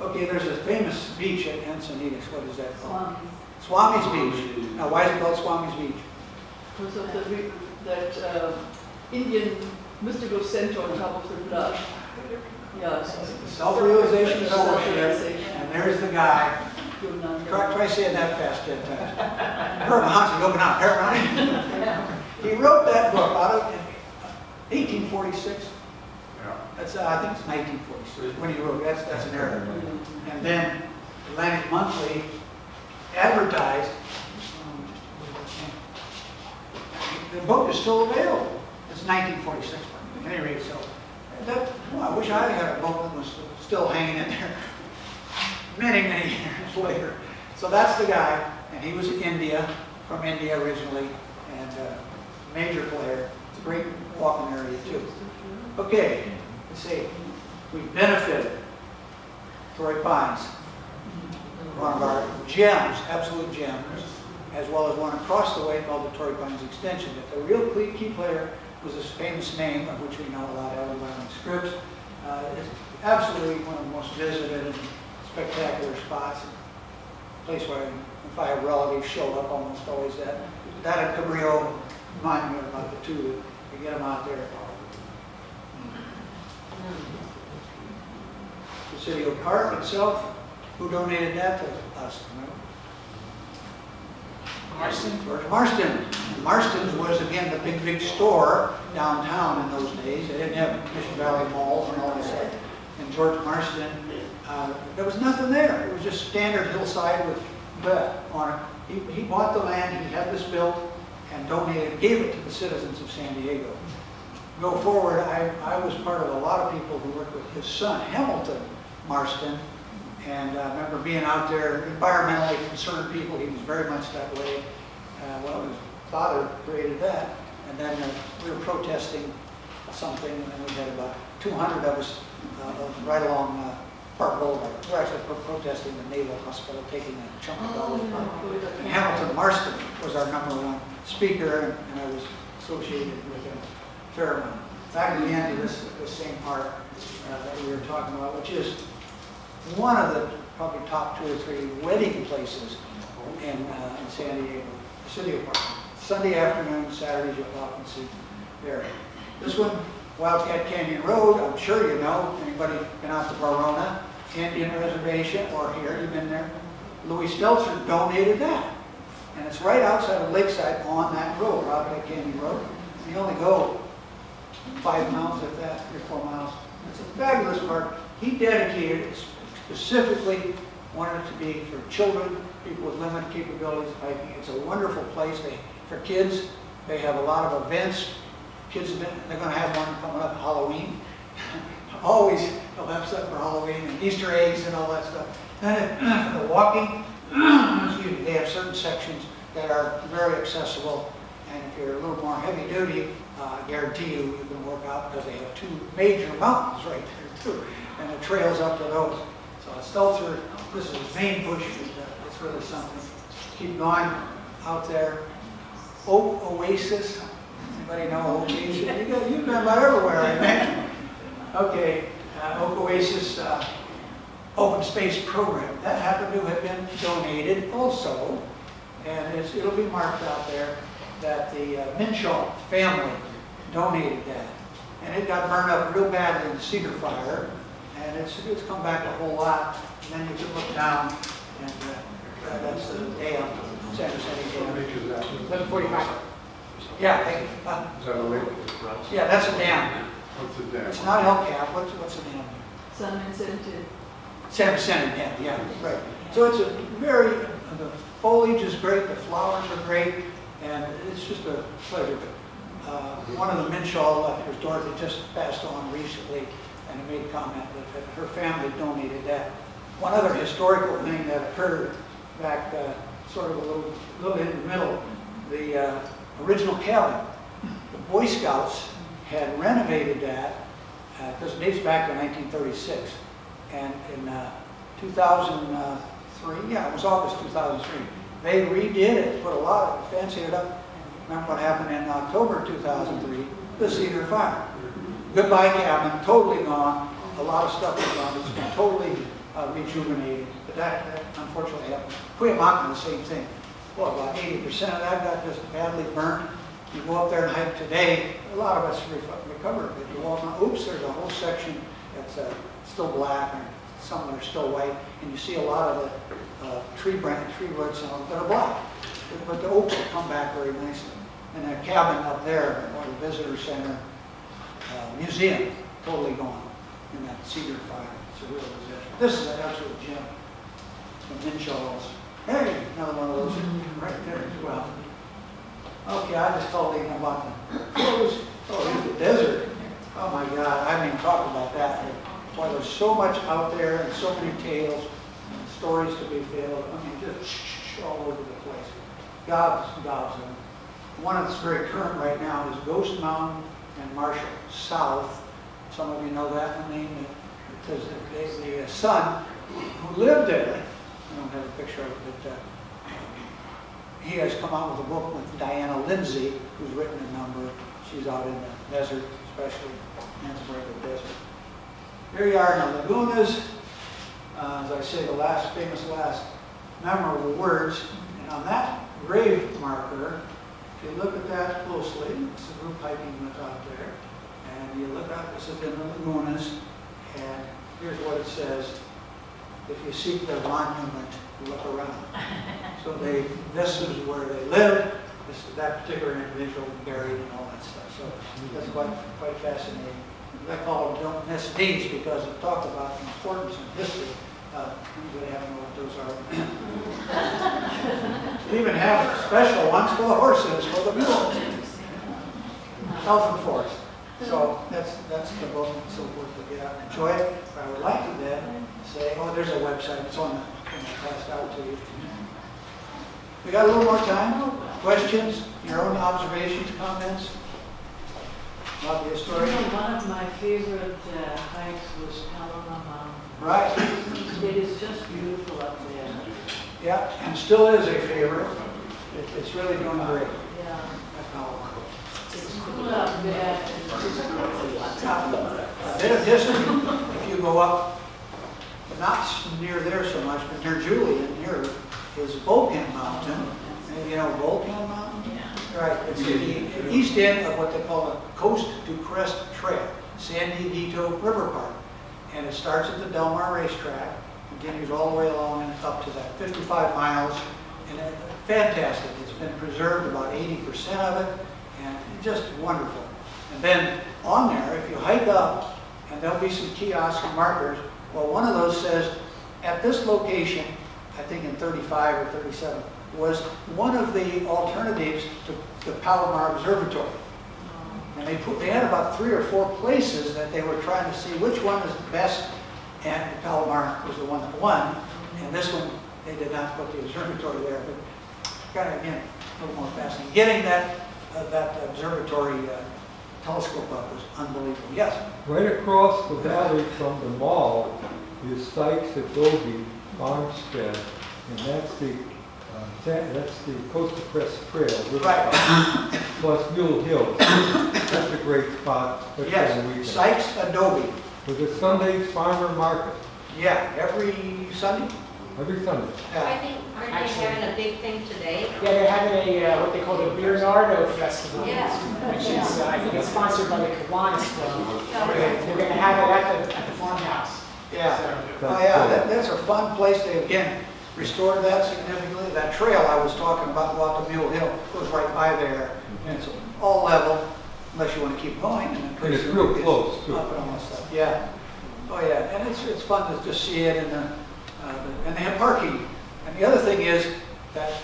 [SPEAKER 2] Okay, there's a famous beach at Encinitas. What is that called? Swami's Beach. Now, why is it called Swami's Beach?
[SPEAKER 4] Because of that Indian mystical center on top of the bluff. Yeah.
[SPEAKER 2] Self-realization fellowship. And there's the guy.
[SPEAKER 4] Yonanda.
[SPEAKER 2] Try saying that fast 10 times. He wrote that book out of 1846. That's I think it's 1946 when he wrote it. That's an error. And then Atlantic Monthly advertised. The book is still available. It's 1946. At any rate, so I wish I had a book that was still hanging in there many years later. So that's the guy, and he was in India, from India originally, and a major player. It's a great walking area too. Okay. Let's see, we benefited Torrey Pines, one of our gems, absolute gems, as well as one across the way called the Torrey Pines Extension. But the real key player was this famous name, of which we know a lot of in scripts. It's absolutely one of the most visited and spectacular spots. A place where if I have relatives show up, almost always that and Cabrillo remind me about the two. We get them out there. The city of Park itself, who donated that to us?
[SPEAKER 1] Marston?
[SPEAKER 2] George Marston. Marston's was, again, the big store downtown in those days. They didn't have Mission Valley malls and all this stuff. And George Marston, there was nothing there. It was just standard hillside with bed on it. He bought the land, he had this built, and donated, gave it to the citizens of San Diego. go forward, I was part of a lot of people who worked with his son, Hamilton Marston, and I remember being out there, environmentally concerned people, he was very much that way. Well, his father created that, and then we were protesting something, and we had about 200 of us right along Park Boulevard. We were actually protesting the Naval Hospital, taking a chunk of dollars. And Hamilton Marston was our #1 speaker, and I was associated with him a fair amount. Back at the end of this same part that we were talking about, which is one of the probably top 2 or 3 wedding places in San Diego, the city of Park. Sunday afternoon, Saturdays, you'll often see there. This one, Wildcat Canyon Road, I'm sure you know. Anybody been out to Verona, Indian Reservation, or here, you've been there? Louis Stelzer donated that. And it's right outside of Lakeside on that road, Wildcat Canyon Road. You only go 5 miles, if that, 3 or 4 miles. It's a fabulous park. He dedicated it specifically, wanted it to be for children, people with limited capabilities. I think it's a wonderful place for kids. They have a lot of events. Kids, they're going to have one coming up, Halloween. Always, they'll have stuff for Halloween and Easter eggs and all that stuff. And for the walking, excuse me, they have certain sections that are very accessible. And if you're a little more heavy duty, I guarantee you can work out because they have 2 major mountains right there too. And the trails up to those. So Stelzer, this is his main push. It's really something. Keep going out there. Oak Oasis. Anybody know Oak Oasis? You've been about everywhere, I think. Okay, Oak Oasis open space program. That happened to have been donated also, and it'll be marked out there that the Minshaw family donated that. And it got burned up real badly in the Cedar Fire, and it's come back a whole lot. And then you can look down, and that's the dam, San Vicente
[SPEAKER 3] What
[SPEAKER 2] Dam.
[SPEAKER 3] page is that?
[SPEAKER 1] 11:45.
[SPEAKER 2] Yeah, thank you.
[SPEAKER 3] Is that a lake?
[SPEAKER 2] Yeah, that's a dam.
[SPEAKER 3] What's the dam?
[SPEAKER 2] It's not El Cap. What's the dam?
[SPEAKER 4] San Vicente.
[SPEAKER 2] San Vicente Dam, yeah, right. So it's a the foliage is great, the flowers are great, and it's just a pleasure. One of the Minshaw electors, Dorothy, just passed on recently, and made a comment that her family donated that. One other historical thing that occurred back sort of a little in the middle, the original cabin. The Boy Scouts had renovated that, because it dates back to 1936. And in 2003, yeah, it was August 2003, they redid it, put a lot of, fancied it up. Remember what happened in October 2003? The Cedar Fire. Goodbye cabin, totally gone. A lot of stuff is gone. It's been totally rejuvenated. But that unfortunately happened. Cuyamaca, the same thing. Well, about 80% of that got just badly burnt. You go up there and hike today, a lot of it's recovered. But you walk on, oops, there's a whole section that's still black, and some that are still white, and you see a lot of the tree roots that are black. But the oaks will come back very nicely. And that cabin up there, or the visitor center, museum, totally gone in that Cedar Fire. It's a real disaster. This is an absolute gem. The Minshaws. Hey, another one of those right there as well. Okay, I just told you about the clothes. Oh, here's the desert. Oh my God, I haven't even talked about that. Boy, there's so much out there and so many tales and stories to be filled. I mean, just all over the place. Gobs of them. One that's very current right now is Ghost Mountain and Marshall South. Some of you know that name because the son who lived there, I don't have a picture of it, but he has come out with a book with Diana Lindsay, who's written a number. She's out in the desert, especially Mansburg Desert. Here you are in the Lagunas. As I say, the famous memorable words. And on that grave marker, if you look at that closely, it's a group hiking that's out there. And you look out, this is in the Lagunas. And here's what it says. If you seek their monument, look around. So this is where they lived. That particular individual buried and all that stuff. So that's quite fascinating. I call them don't miss these because it talks about the importance of history. Anybody have know what those are? They even have special ones for the horses, for the mules. Elfin Forest. So that's the book and so forth to get out and enjoy it. But I would like to then say, oh, there's a website, it's on the, passed out to you. We got a little more time. Questions, your own observations, comments about the
[SPEAKER 4] You
[SPEAKER 2] historic?
[SPEAKER 4] know, one of my favorite hikes was Paloma Mountain.
[SPEAKER 2] Right,
[SPEAKER 4] It is just beautiful up there.
[SPEAKER 2] yeah, and still is a favorite. It's really doing great.
[SPEAKER 4] Yeah.
[SPEAKER 2] That's how-
[SPEAKER 4] It's cool up there and just
[SPEAKER 2] A bit of distance, if you go up, not near there so much, but near Julian, here is Volcan Mountain. And you know Volcan Mountain?
[SPEAKER 4] yeah.
[SPEAKER 2] Right, it's the east end of what they call the Coast to Crest Trail, San Dieguito River Park. And it starts at the Del Mar Racetrack, continues all the way along and up to that 55 miles. And it's fantastic. It's been preserved, about 80% of it, and just wonderful. And then on there, if you hike up, and there'll be some kiosk markers, well, one of those says, at this location, I think in 35 or 37, was one of the alternatives to the Palomar Observatory. And they had about 3 or 4 places that they were trying to see which one is the best, and Palomar was the one that won. And this one, they did not put the observatory there, but kind of, again, a little more fascinating. Getting that observatory telescope up was unbelievable. Yes?
[SPEAKER 5] Right across the valley from the mall is Sykes Adobe Farmstead, and that's the Coast to Crest Trail, River
[SPEAKER 2] Right.
[SPEAKER 5] Park, plus Mule Hill. That's a great spot. especially on the
[SPEAKER 2] Yes,
[SPEAKER 5] weekend.
[SPEAKER 2] Sykes Adobe.
[SPEAKER 5] With the Sunday's farmer market,
[SPEAKER 2] Yeah, every Sunday?
[SPEAKER 5] every Sunday.
[SPEAKER 6] I
[SPEAKER 2] Yeah.
[SPEAKER 6] think, aren't they
[SPEAKER 1] Actually-
[SPEAKER 6] having a big thing today?
[SPEAKER 1] Yeah, they're having a, what they call the Bernardo Festival.
[SPEAKER 6] Yeah.
[SPEAKER 1] Which is, I think it's sponsored by the Kiwanis Club.
[SPEAKER 2] Okay.
[SPEAKER 1] They're going to have it at the farmhouse.
[SPEAKER 2] Yeah.
[SPEAKER 1] So,
[SPEAKER 2] Oh, yeah, that's a fun place. They, again, restored that significantly. That trail I was talking about the Mule Hill, goes right by there. And it's all level, unless you want to keep going. And then pretty
[SPEAKER 5] And it's
[SPEAKER 2] soon
[SPEAKER 5] real
[SPEAKER 2] it gets
[SPEAKER 5] close, too.
[SPEAKER 2] Up and all that stuff, yeah. Oh, yeah, and it's fun to just see it, and they have parking. And the other thing is, that's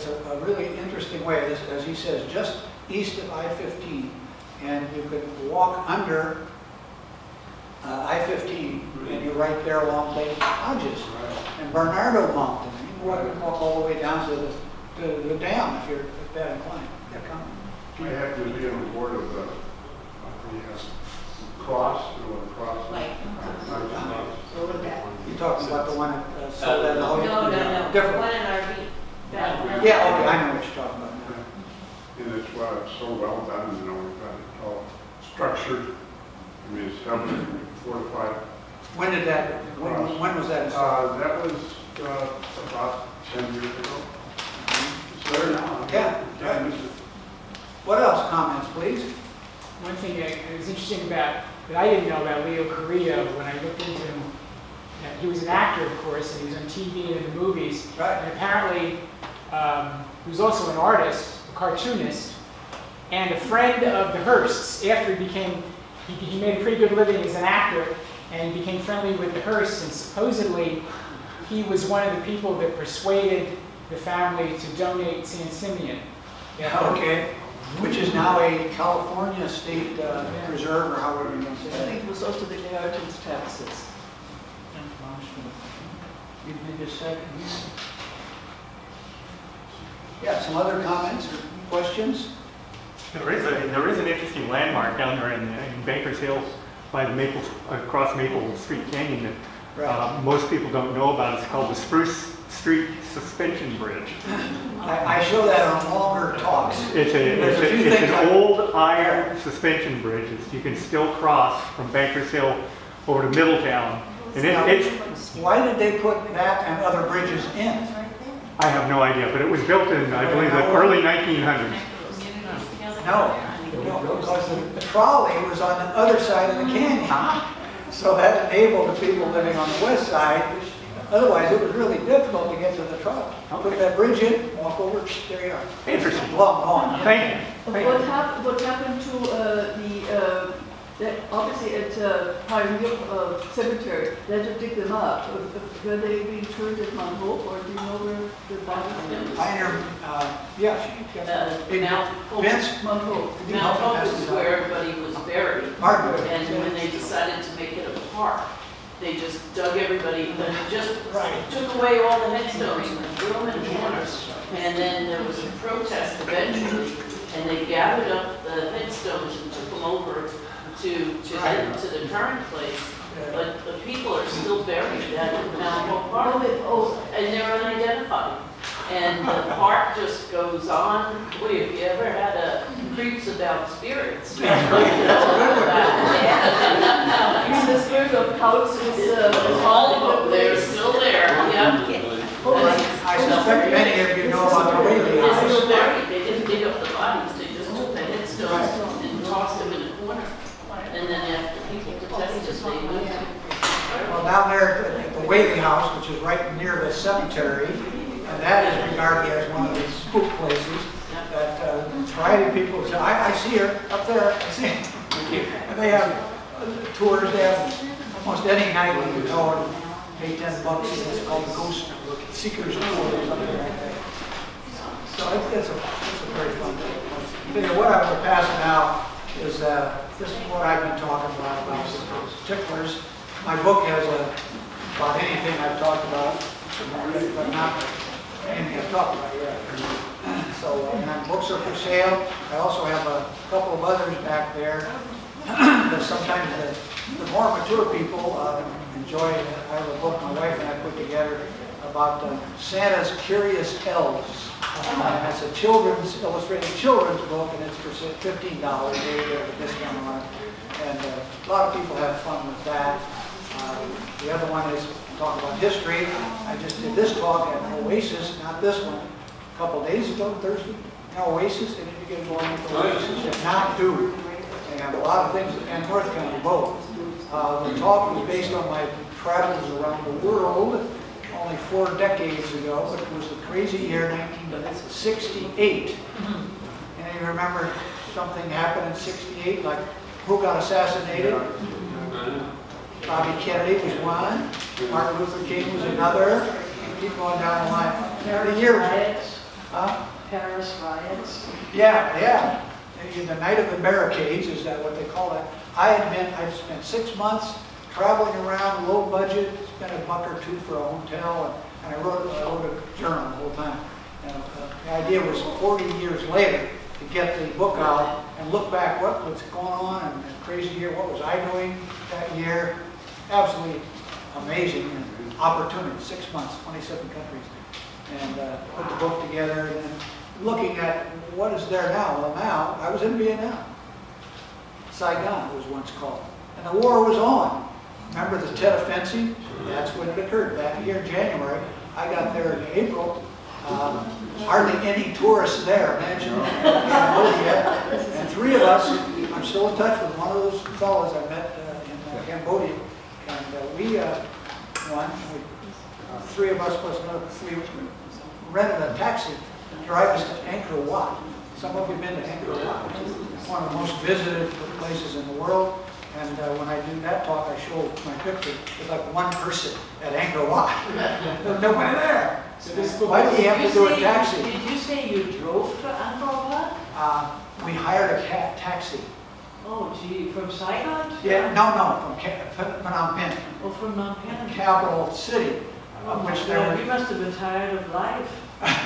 [SPEAKER 2] a really interesting way, as he says, just east of I-15, and you could walk under I-15, and you're right there along Lake Hodges and Bernardo Mountain. You can walk all the way down to the dam if you're that inclined. Yeah, come.
[SPEAKER 3] I have to be on the board of the cross, the cross.
[SPEAKER 6] Like,
[SPEAKER 3] Over
[SPEAKER 2] You're talking about the one at sold at the
[SPEAKER 6] no,
[SPEAKER 2] hotel?
[SPEAKER 6] no, no.
[SPEAKER 2] Different.
[SPEAKER 6] One in RB.
[SPEAKER 2] Yeah, okay, I know what you're talking about now.
[SPEAKER 3] And it's so well done, you know, we've got it all structured. I mean, it's helped fortified.
[SPEAKER 2] When did that, when was that installed?
[SPEAKER 3] That was about 10 years ago. It's there now.
[SPEAKER 2] Yeah,
[SPEAKER 3] Yeah,
[SPEAKER 2] right. What else, comments, please?
[SPEAKER 1] one thing that was interesting about, that I didn't know about Leo Carrillo when I looked into him, he was an actor, of course, and he was on TV and in the movies.
[SPEAKER 2] Right.
[SPEAKER 1] And apparently, he was also an artist, a cartoonist, and a friend of the Hearsts. After he became, he made a pretty good living as an actor, and he became friendly with the Hearsts, and supposedly he was one of the people that persuaded the family to donate San Simeon.
[SPEAKER 2] Okay, which is now a California state preserve, or however you want to
[SPEAKER 4] I
[SPEAKER 2] say
[SPEAKER 4] think it was also the inheritance taxes. You did a second.
[SPEAKER 2] it. Yeah, some other comments or questions?
[SPEAKER 7] There is an interesting landmark down there in Bankers Hill by the across Maple Street Canyon that
[SPEAKER 2] Right.
[SPEAKER 7] most people don't know about. It's called the Spruce Street Suspension Bridge.
[SPEAKER 2] I show that on longer talks.
[SPEAKER 7] It's
[SPEAKER 2] There's a few
[SPEAKER 7] it's
[SPEAKER 2] things
[SPEAKER 7] an
[SPEAKER 2] I-
[SPEAKER 7] old iron suspension bridge. You can still cross from Bankers Hill over to Middletown. And it's
[SPEAKER 2] Why did they put that and other bridges in?
[SPEAKER 7] I have no idea, but it was built in, I believe, the early 1900s.
[SPEAKER 2] No, because the trolley was on the other side of the canyon. So that enabled the people living on the west side. Otherwise, it was really difficult to get to the trolley. Put that bridge in, walk over, there you are.
[SPEAKER 7] Interesting.
[SPEAKER 2] Long gone.
[SPEAKER 7] Thank you.
[SPEAKER 4] What happened to the that obviously at Pioneer Cemetery, they had to dig them up. Were they being interred at Mount Hope, or do you know where the bodies were?
[SPEAKER 2] Pioneer, yeah, she got big
[SPEAKER 8] Mount Hope.
[SPEAKER 2] Vince.
[SPEAKER 4] Mount Hope.
[SPEAKER 2] Could you help me
[SPEAKER 8] Mount
[SPEAKER 2] pass
[SPEAKER 8] Hope is
[SPEAKER 2] this out?
[SPEAKER 8] where everybody was buried.
[SPEAKER 2] Martin.
[SPEAKER 8] And when they decided to make it a park, they just dug everybody, then just
[SPEAKER 2] Right.
[SPEAKER 8] took away all the headstones and threw them in corners. And then there was a protest eventually, and they gathered up the headstones and took them over to head to the current place. But the people are still buried at Mount Hope Park, and they're unidentified. And the park just goes on. Boy, if you ever had a creeps about spirits, you know that.
[SPEAKER 4] I mean, the spirit of Couts is
[SPEAKER 8] All of them, they're still there, yeah.
[SPEAKER 2] I suspect many of you know about the Whaley
[SPEAKER 8] They're still
[SPEAKER 2] House.
[SPEAKER 8] buried, they didn't dig up the bodies, they just took the headstones and tossed them in a corner. And then after people protested, they moved.
[SPEAKER 2] Well, down there at the Whaley House, which is right near the cemetery, and that is regarded as one of these spook places that a variety of people say, I see her up there, I see her. And they have tours, they have almost any night when you go and pay $10, and it's called Ghost Seekers Tour or something like that. So it's a very fun thing. What I'm going to pass now is this is what I've been talking about those ticklers. My book has about anything I've talked about, but not anything I've talked about yet. So and books are for sale. I also have a couple of others back there that sometimes the more mature people enjoy. I have a book my wife and I put together about Santa's Curious Elves. And it's a illustrated children's book, and it's for $15. They get a discount on it. And a lot of people have fun with that. The other one is talk about history. I just did this talk at Oasis, not this one, a couple days ago, Thursday. Oasis, and if you get going with Oasis, if not, do. They have a lot of things, and North County both. The talk was based on my travels around the world only 4 decades ago, but it was the crazy year 1968. And you remember something happened in 68, like who got assassinated? Bobby Kennedy was one, Martin Luther King was another, keep going down the line. The year
[SPEAKER 6] Riots,
[SPEAKER 2] huh?
[SPEAKER 6] Paris riots.
[SPEAKER 2] Yeah. The night of the barricades, is that what they call it? I'd spent 6 months traveling around, low budget, spent $1 or $2 for a hotel, and I wrote a journal the whole time. And the idea was 40 years later to get the book out and look back what's going on and crazy year, what was I doing that year? Absolutely amazing and opportunity. 6 months, 27 countries, and put the book together and then looking at what is there now. Well, now I was in Vietnam. Saigon it was once called, and the war was on. Remember the Tet Offensive? That's when it occurred. That year, January. I got there in April. Hardly any tourists there, imagine, Cambodia. And 3 of us, I'm still in touch with one of those fellows I met in Cambodia. And we 3 of us plus another 3, rented a taxi to drive us to Angkor Wat. Some of you have been to Angkor Wat. It's one of the most visited places in the world. And when I do that talk, I show my picture with like one person at Angkor Wat. There's nobody there.
[SPEAKER 1] So this book
[SPEAKER 2] Why do you have to do a taxi?
[SPEAKER 6] Did you say you drove to Angkor Wat?
[SPEAKER 2] We hired a taxi.
[SPEAKER 6] Oh, gee, from Saigon? to-
[SPEAKER 2] Yeah, no, from Phnom Penh,
[SPEAKER 6] Oh, from Phnom Penh.
[SPEAKER 2] capital city, of which there
[SPEAKER 6] Well, you
[SPEAKER 2] were,
[SPEAKER 6] must have been tired of life.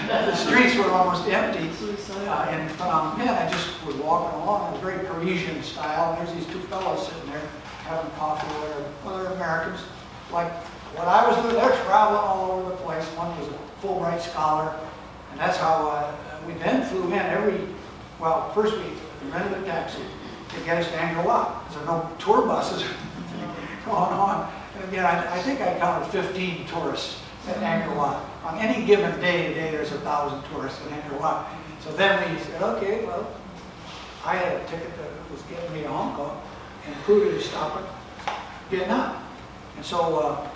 [SPEAKER 2] the streets were almost empty.
[SPEAKER 4] Suicide.
[SPEAKER 2] In Phnom Penh, I just was walking along, it was very Parisian style, and there's these 2 fellows sitting there having coffee with other Americans. Like what I was doing, they're traveling all over the place. One was a Fulbright scholar, and that's how we then flew in first we rented a taxi to get us to Angkor Wat. There are no tour buses going on. And again, I think I counted 15 tourists at Angkor Wat. On any given day, today there's 1,000 tourists at Angkor Wat. So then we said, okay, well, I had a ticket that was getting me to Hong Kong and included a stop at Vietnam. And so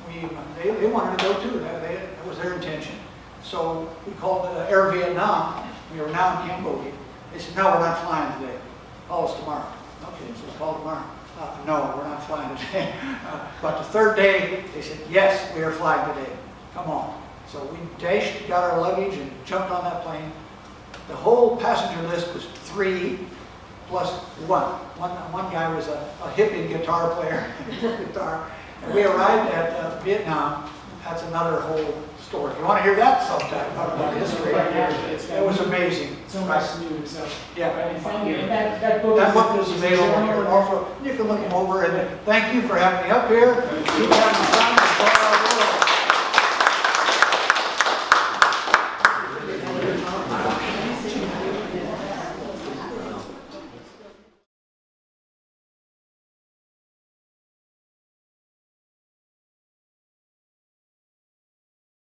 [SPEAKER 2] they wanted to go too. That was their intention. So we called Air Vietnam. We were now in Cambodia. They said, no, we're not flying today. Call us tomorrow. Okay, so it's called tomorrow. No, we're not flying today. But the third day, they said, yes, we are flying today. Come on. So we dashed, got our luggage, and jumped on that plane. The whole passenger list was 3 plus 1. One guy was a hippie guitar player, guitar. And we arrived at Vietnam. That's another whole story. If you want to hear that sometime about history, it was amazing.
[SPEAKER 1] So much news, so.
[SPEAKER 2] Yeah.
[SPEAKER 1] And thank you. And that book
[SPEAKER 2] That book is available here. Also, you can look them over, and thank you for having me up here. Keep having fun.